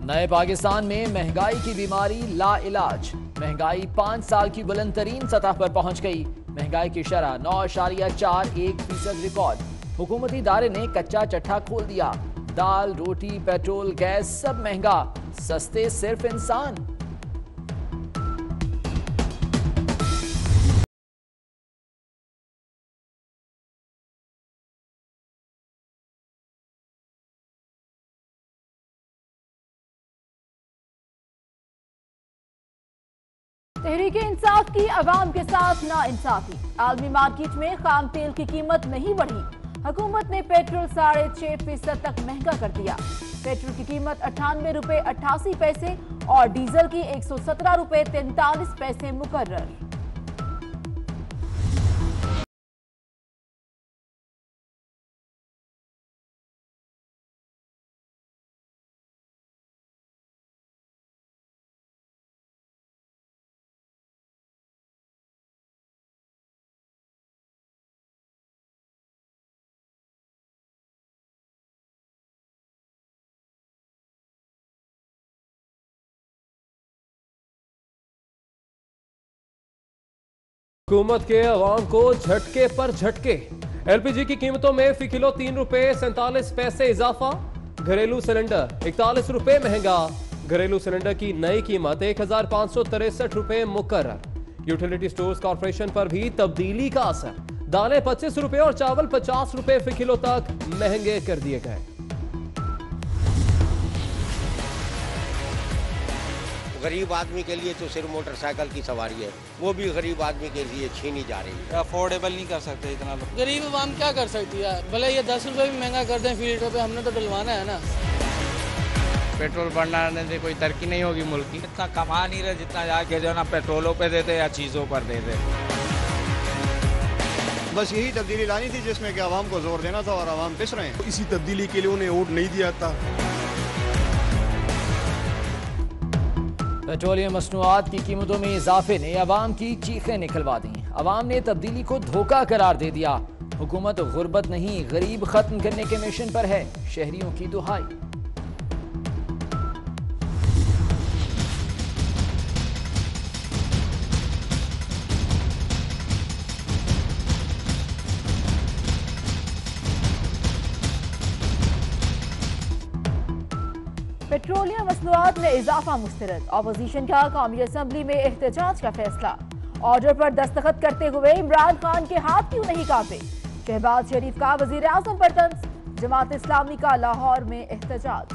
नए पाकिस्तान में महंगाई की बीमारी ला इलाज। महंगाई 5 साल की बुलंद तरीन सतह पर पहुंच गई। महंगाई की शरह 9.41% रिकॉर्ड। हुकूमती इदारे ने कच्चा चट्ठा खोल दिया। दाल, रोटी, पेट्रोल, गैस सब महंगा, सस्ते सिर्फ इंसान। तहरीके इंसाफ की अवाम के साथ नाइंसाफी। आलमी मार्केट में खाम तेल की कीमत नहीं बढ़ी। हुकूमत ने पेट्रोल 6.5% तक महंगा कर दिया। पेट्रोल की कीमत 98 रुपए 88 पैसे और डीजल की 117 रुपए 43 पैसे मुकर्रर। हुकूमत के अवाम को झटके पर झटके। एलपीजी की कीमतों में फी किलो 3 रुपए 47 पैसे इजाफा। घरेलू सिलेंडर 41 रुपए महंगा। घरेलू सिलेंडर की नई कीमत 1563 रुपए मुकर्रर। यूटिलिटी स्टोर्स कॉर्पोरेशन पर भी तब्दीली का असर। दालें 25 रुपए और चावल 50 रुपए फी किलो तक महंगे कर दिए गए। गरीब आदमी के लिए तो सिर्फ मोटरसाइकिल की सवारी है, वो भी गरीब आदमी के लिए छीनी जा रही है। अफोर्डेबल नहीं कर सकते इतना लोग। गरीब आवाम क्या कर सकती है? भले ये 10 रुपए भी महंगा कर दें फी लीटर पे, हमने तो डलवाना है ना। पेट्रोल बढ़ने से कोई तरक्की नहीं होगी मुल्क की। इतना कमा नहीं रहे जितना जाके जो ना पेट्रोलों पे देते या चीज़ों पर देते। बस यही तब्दीली लानी थी जिसमें कि आवाम को जोर देना था और आवाम पिस रहे हैं। इसी तब्दीली के लिए उन्हें वोट नहीं दिया था। पेट्रोलियम मसनूआत की कीमतों में इजाफे ने अवाम की चीखें निकलवा दी। अवाम ने तब्दीली को धोखा करार दे दिया। हुकूमत गुर्बत नहीं गरीब खत्म करने के मिशन पर है, शहरियों की दुहाई। पेट्रोलियम मसनूआत में इजाफा मुस्तरद। अपोजिशन का कौमी असम्बली में एहतजाज का फैसला। ऑर्डर पर दस्तखत करते हुए इमरान खान के हाथ क्यों नहीं कांपे? शहबाज शरीफ का वजीर आजम पर तंज। जमात इस्लामी का लाहौर में एहतजाज।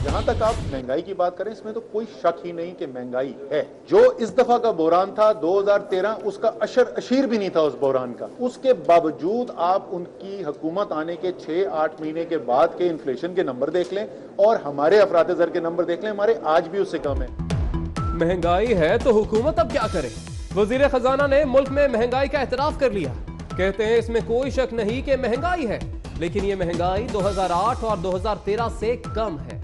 जहां तक आप महंगाई की बात करें, इसमें तो कोई शक ही नहीं कि महंगाई है। जो इस दफा का बहरान था 2013, उसका अशर अशीर भी नहीं था उस बहरान का। उसके बावजूद आप उनकी हुकूमत आने के 6-8 महीने के बाद के इन्फ्लेशन के नंबर देख लें और हमारे अफराद-ए-ज़र के नंबर देख लें, हमारे आज भी उससे कम है। महंगाई है तो हुकूमत अब क्या करे? वजीर खजाना ने मुल्क में महंगाई का एतराफ कर लिया। कहते हैं इसमें कोई शक नहीं कि महंगाई है, लेकिन ये महंगाई 2008 और 2013 से कम है।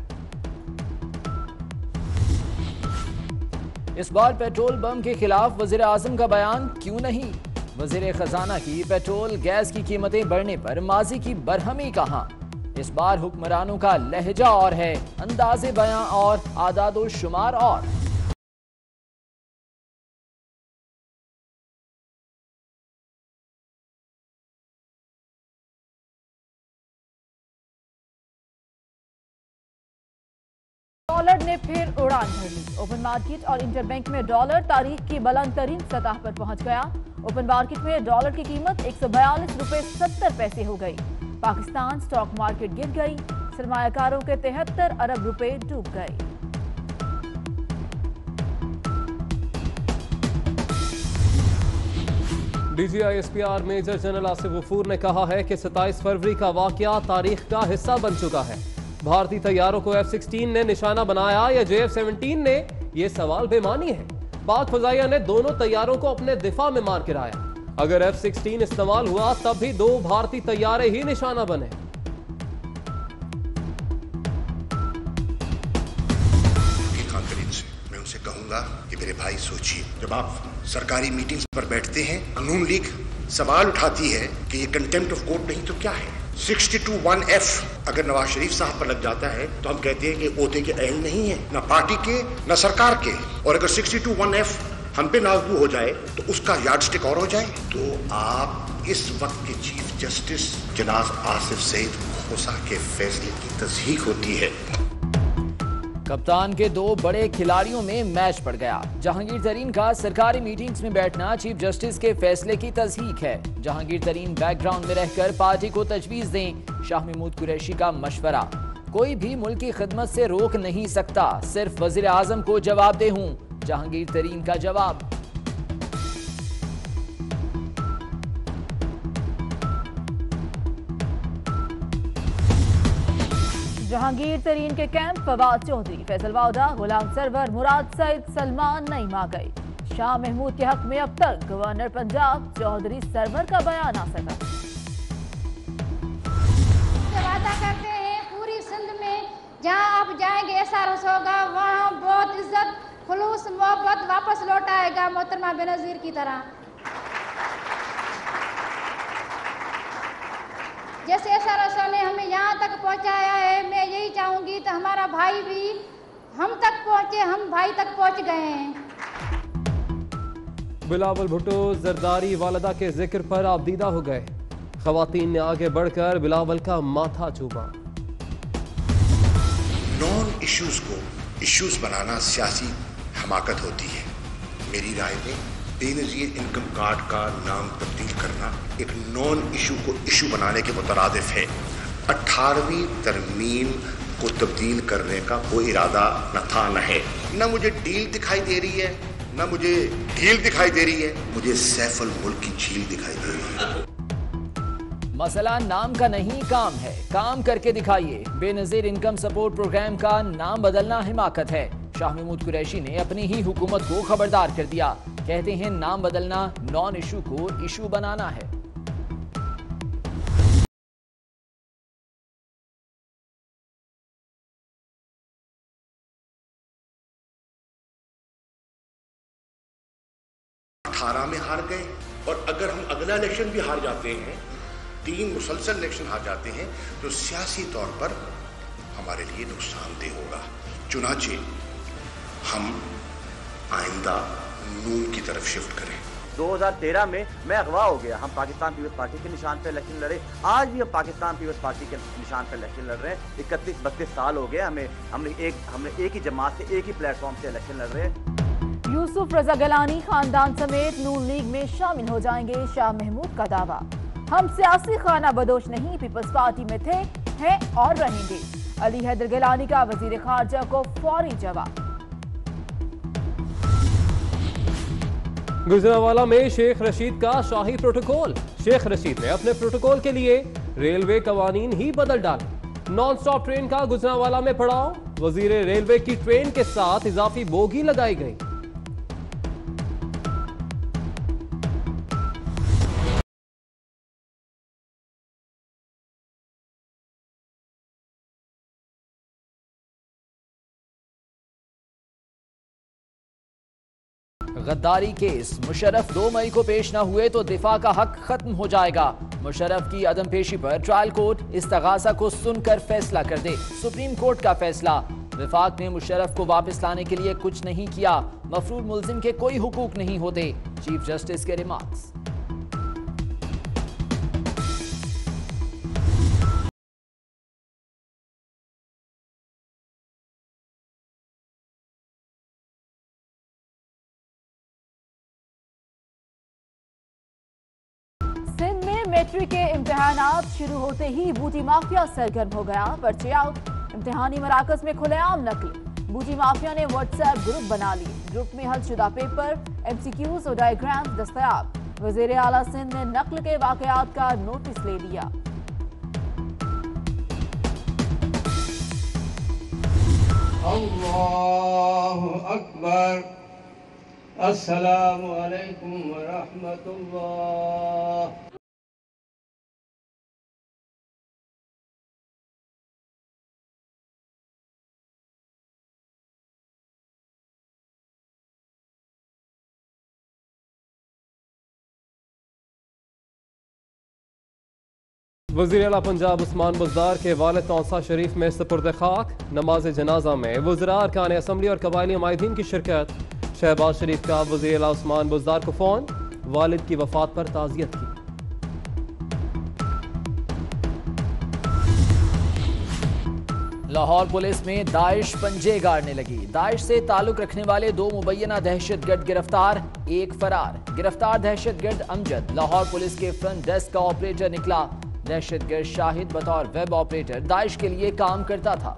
इस बार पेट्रोल बम के खिलाफ वजीर आजम का बयान क्यों नहीं? वजीर खजाना की पेट्रोल गैस की कीमतें बढ़ने पर माजी की बरहमी कहां? इस बार हुक्मरानों का लहजा और है, अंदाजे बयां और आदादो शुमार और। डॉलर ने फिर उड़ान भर ली। ओपन मार्केट और इंटरबैंक में डॉलर तारीख की बुलंद तरीन सतह पर पहुंच गया। ओपन मार्केट में डॉलर की कीमत 142 रुपए 70 पैसे हो गई। पाकिस्तान स्टॉक मार्केट गिर गई। सरमायाकारों के 73 अरब रुपए डूब गए। DGISPR major general Asif Ghafoor ने कहा है कि 27 फरवरी का वाकया तारीख का हिस्सा बन चुका है। भारतीय तैयारों को F-16 ने निशाना बनाया या JF-17 ने, यह सवाल बेमानी है। पाक फजाइया ने दोनों तैयारों को अपने दिफा में मार गिराया। अगर F-16 इस्तेमाल हुआ तब भी 2 भारतीय तैयारे ही निशाना बने। मैं उनसे कहूंगा कि मेरे भाई सोचिए, जब आप सरकारी मीटिंग्स पर बैठते हैं, नून लीग सवाल उठाती है कि ये कंटेम्प्ट ऑफ कोर्ट नहीं तो क्या है। 62(1)(f अगर नवाज शरीफ साहब पर लग जाता है तो हम कहते हैं कि ओहदे के अहल नहीं है, ना पार्टी के ना सरकार के। और अगर 62(1)(f हम पे लागू हो जाए तो उसका यार्डस्टिक और हो जाए। तो आप इस वक्त के चीफ जस्टिस जनाब आसिफ सईद खोसा के फैसले की तस्दीक होती है। कप्तान के दो बड़े खिलाड़ियों में मैच पड़ गया। जहांगीर तरीन का सरकारी मीटिंग्स में बैठना चीफ जस्टिस के फैसले की तस्दीक है। जहांगीर तरीन बैकग्राउंड में रहकर पार्टी को तजवीज दें। शाह महमूद कुरैशी का मशवरा, कोई भी मुल्क की खिदमत से रोक नहीं सकता, सिर्फ वजीर आजम को जवाबदेह हूं। जहांगीर तरीन का जवाब। जहांगीर तरीन के कैंप फवाद चौधरी, फैसल वाउदा, गुलाम सरवर, मुराद सईद, सलमान नईम आ गए। शाह महमूद के हक में अब तक गवर्नर पंजाब चौधरी सरवर का बयान आ सका। वादा करते हैं पूरी सिंध में जहां आप जाएंगे एसआरएस होगा, वहां बहुत इज्जत खुलूस मोहब्बत वापस लौट आएगा मोहतरमा बेनजीर की तरह। जैसे एसआरएस ने हमें यहाँ तक पहुँचाया है, मैं यही चाहूंगी तो हमारा भाई भी हम तक पहुँचे, हम भाई तक पहुँच गए हैं। बिलावल भुट्टो जरदारी वालदा के जिक्र पर आबदीदा हो गए। खवातीन ने आगे बढ़कर बिलावल का माथा चूमा। नॉन इश्यूज को इश्यूज बनाना सियासी हमाकत होती है। मेरी राय में बेनजीर इनकम कार्ड का नाम तब्दील करना एक नॉन इशू को इशू बनाने के मुतरादिफ है। 18वीं तरमीम को तब्दील करने का कोई इरादा न था न है। न मुझे डील दिखाई दे रही है, न मुझे ढील दिखाई दे रही है, मुझे सैफुल मुल्क की झील दिखाई दे रही है। मसला नाम का नहीं, काम है, काम करके दिखाइए। बेनजीर इनकम सपोर्ट प्रोग्राम का नाम बदलना हिमाकत है। शाह महमूद कुरैशी ने अपनी ही हुकूमत को खबरदार कर दिया। कहते हैं नाम बदलना नॉन इशू को इशू बनाना है। में हार गए और अगर हम अगला इलेक्शन भी हार जाते हैं, 3 मुसलसल इलेक्शन हार जाते हैं, तो सियासी तौर पर हमारे लिए नुकसानदेह होगा। चुनाचे हम आइंदा नून की तरफ शिफ्ट करें। 2013 में मैं अगवा हो गया। हम पाकिस्तान पीपल्स पार्टी के निशान पे इलेक्शन लड़े, आज भी हम पाकिस्तान पीपल्स पार्टी के निशान पे इलेक्शन लड़ रहे हैं। 31-32 साल हो गए हमने एक ही जमात से एक ही प्लेटफॉर्म से इलेक्शन लड़ रहे हैं। यूसुफ रजा गलानी खानदान समेत नून लीग में शामिल हो जाएंगे, शाह महमूद का दावा। हम सियासी खाना बदोश नहीं, पीपल्स पार्टी में थे, हैं और रहेंगे। अली हैदर गलानी का वजीर खारजा को फौरी जवाब। गुजरांवाला में शेख रशीद का शाही प्रोटोकॉल। शेख रशीद ने अपने प्रोटोकॉल के लिए रेलवे कवानीन ही बदल डाले। नॉन स्टॉप ट्रेन का गुजरांवाला में पड़ाव, वजीर रेलवे की ट्रेन के साथ इजाफी बोगी लगाई गई। गद्दारी केस, मुशर्रफ 2 मई को पेश न हुए तो दिफा का हक खत्म हो जाएगा। मुशर्रफ की अदम पेशी पर ट्रायल कोर्ट इस्तगासा को सुनकर फैसला कर दे। सुप्रीम कोर्ट का फैसला, विफाक ने मुशर्रफ को वापस लाने के लिए कुछ नहीं किया, मफरूर मुल्जिम के कोई हुकूक नहीं होते। चीफ जस्टिस के रिमार्क्स। सिंध में मैट्रिक के इम्तिहानात शुरू होते ही बूटी माफिया सरगर्म हो गया। पर्चे आउट, इम्तिहानी मराकज में खुलेआम नकल। बूटी माफिया ने व्हाट्सएप ग्रुप बना लिए। ग्रुप में हल शुदा पेपर, MCQs और डायग्राम दस्तयाब। वजीर आला सिंध ने नकल के वाकयात का नोटिस ले लिया। अल्लाहु अकबर, अस्सलामु अलैकुम व रहमतुल्लाह। वज़ीर आला पंजाब उस्मान बुज़दार के वालिद तौसा शरीफ में सुपुर्द खाक। नमाज जनाजा में वज़रा, अरकान असम्बली और कबायली नुमाइंदीन की शिरकत। शहबाज शरीफ का वज़ीर आला उस्मान बुज़दार को फ़ोन, वालिद की वफ़ात पर ताज़ियत की। लाहौर पुलिस में दाइश पंजे गाड़ने लगी। दाइश से ताल्लुक रखने वाले 2 मुबैना दहशतगर्द गिरफ्तार, 1 फरार। गिरफ्तार दहशतगर्द अमजद लाहौर पुलिस के फ्रंट डेस्क का ऑपरेटर निकला। दहशतगर्द शाहिद बतौर वेब ऑपरेटर दाइश के लिए काम करता था।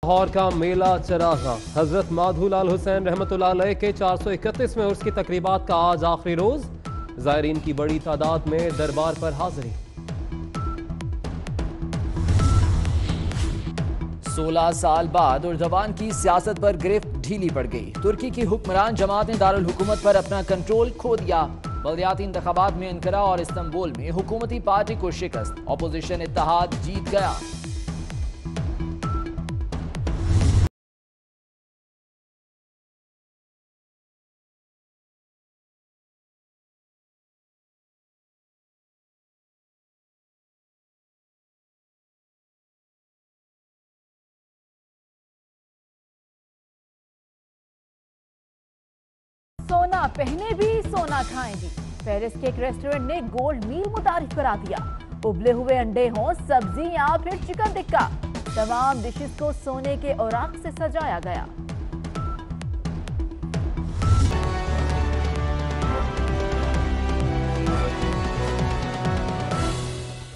लाहौर का मेला चरागा। हजरत माधुलाल हुसैन रहमतुल्लाह अलैह के 431वें उर्स की तकरीबात का आज आखिरी रोज। ज़ायरीन की बड़ी तादाद में दरबार पर हाजिरी। 16 साल बाद उर्दवान की सियासत पर गिरफ्त ढीली पड़ गई। तुर्की की हुक्मरान जमात ने दारुल हुकूमत पर अपना कंट्रोल खो दिया। बलदियाती इंतखाबात में अंकारा और इस्तांबुल में हुकूमती पार्टी को शिकस्त। अपोजिशन इत्तेहाद जीत गया। सोना पहने भी सोना खाएं भी। पेरिस के एक रेस्टोरेंट ने गोल्ड मील मुतारिफ करा दिया। उबले हुए अंडे हों, सब्जी या फिर चिकन टिक्का, तमाम डिशेस को सोने के औराक से सजाया गया।